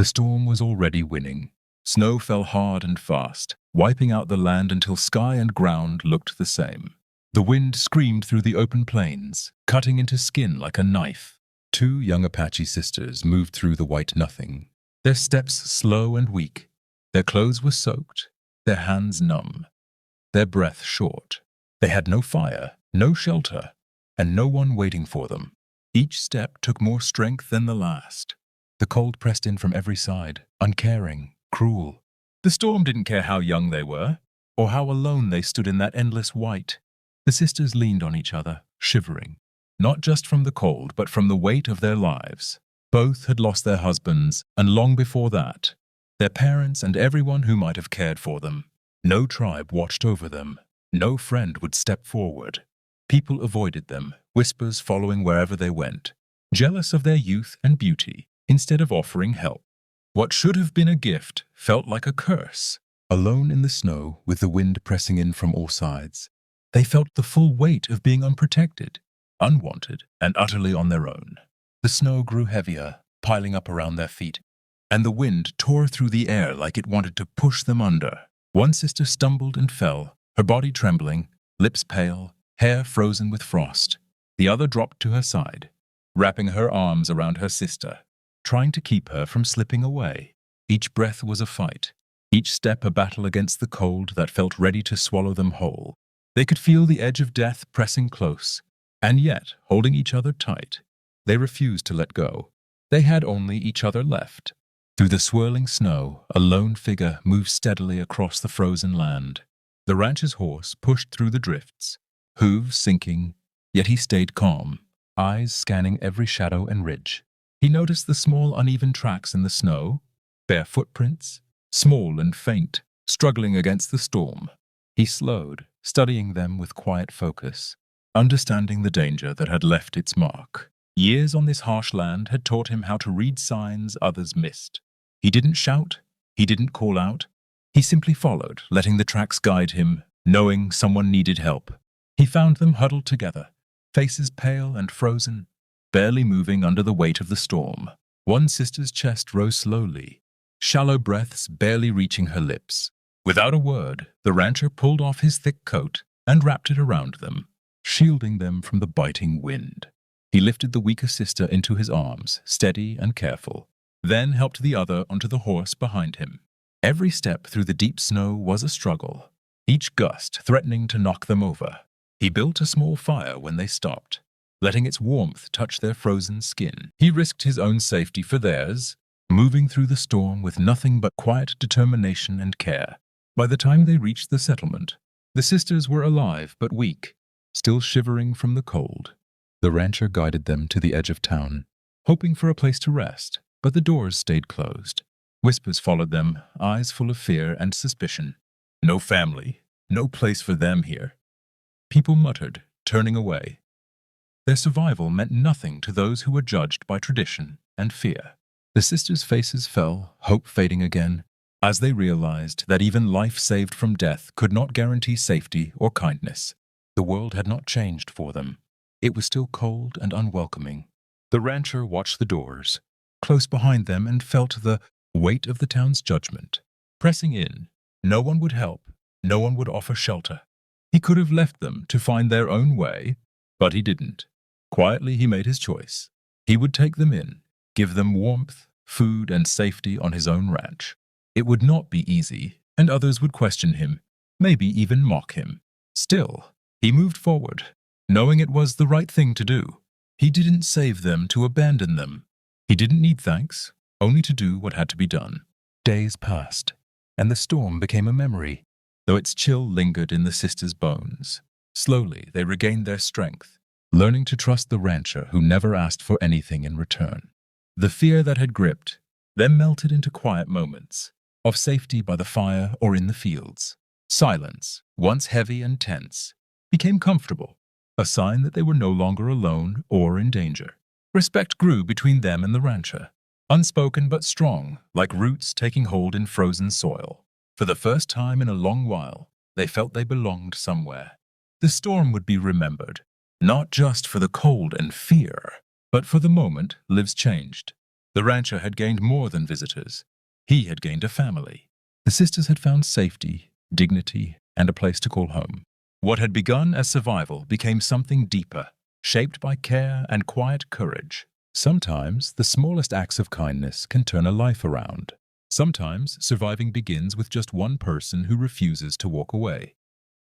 The storm was already winning. Snow fell hard and fast, wiping out the land until sky and ground looked the same. The wind screamed through the open plains, cutting into skin like a knife. Two young Apache sisters moved through the white nothing, their steps slow and weak. Their clothes were soaked, their hands numb, their breath short. They had no fire, no shelter, and no one waiting for them. Each step took more strength than the last. The cold pressed in from every side, uncaring, cruel. The storm didn't care how young they were, or how alone they stood in that endless white. The sisters leaned on each other, shivering, not just from the cold, but from the weight of their lives. Both had lost their husbands, and long before that, their parents and everyone who might have cared for them. No tribe watched over them. No friend would step forward. People avoided them, whispers following wherever they went, jealous of their youth and beauty, instead of offering help. What should have been a gift felt like a curse. Alone in the snow, with the wind pressing in from all sides, they felt the full weight of being unprotected, unwanted, and utterly on their own. The snow grew heavier, piling up around their feet, and the wind tore through the air like it wanted to push them under. One sister stumbled and fell, her body trembling, lips pale, hair frozen with frost. The other dropped to her side, wrapping her arms around her sister, trying to keep her from slipping away. Each breath was a fight, each step a battle against the cold that felt ready to swallow them whole. They could feel the edge of death pressing close, and yet, holding each other tight, they refused to let go. They had only each other left. Through the swirling snow, a lone figure moved steadily across the frozen land. The rancher's horse pushed through the drifts, hooves sinking, yet he stayed calm, eyes scanning every shadow and ridge. He noticed the small uneven tracks in the snow, bare footprints, small and faint, struggling against the storm. He slowed, studying them with quiet focus, understanding the danger that had left its mark. Years on this harsh land had taught him how to read signs others missed. He didn't shout, he didn't call out. He simply followed, letting the tracks guide him, knowing someone needed help. He found them huddled together, faces pale and frozen, barely moving under the weight of the storm. One sister's chest rose slowly, shallow breaths barely reaching her lips. Without a word, the rancher pulled off his thick coat and wrapped it around them, shielding them from the biting wind. He lifted the weaker sister into his arms, steady and careful, then helped the other onto the horse behind him. Every step through the deep snow was a struggle, each gust threatening to knock them over. He built a small fire when they stopped, letting its warmth touch their frozen skin. He risked his own safety for theirs, moving through the storm with nothing but quiet determination and care. By the time they reached the settlement, the sisters were alive but weak, still shivering from the cold. The rancher guided them to the edge of town, hoping for a place to rest, but the doors stayed closed. Whispers followed them, eyes full of fear and suspicion. No family, no place for them here. People muttered, turning away. Their survival meant nothing to those who were judged by tradition and fear. The sisters' faces fell, hope fading again, as they realized that even life saved from death could not guarantee safety or kindness. The world had not changed for them. It was still cold and unwelcoming. The rancher watched the doors, close behind them, and felt the weight of the town's judgment. Pressing in, no one would help, no one would offer shelter. He could have left them to find their own way, but he didn't. Quietly he made his choice. He would take them in, give them warmth, food, and safety on his own ranch. It would not be easy, and others would question him, maybe even mock him. Still, he moved forward, knowing it was the right thing to do. He didn't save them to abandon them. He didn't need thanks, only to do what had to be done. Days passed, and the storm became a memory, though its chill lingered in the sisters' bones. Slowly, they regained their strength, learning to trust the rancher who never asked for anything in return. The fear that had gripped them melted into quiet moments of safety by the fire or in the fields. Silence, once heavy and tense, became comfortable, a sign that they were no longer alone or in danger. Respect grew between them and the rancher, unspoken but strong, like roots taking hold in frozen soil. For the first time in a long while, they felt they belonged somewhere. The storm would be remembered, not just for the cold and fear, but for the moment lives changed. The rancher had gained more than visitors. He had gained a family. The sisters had found safety, dignity, and a place to call home. What had begun as survival became something deeper, shaped by care and quiet courage. Sometimes the smallest acts of kindness can turn a life around. Sometimes surviving begins with just one person who refuses to walk away.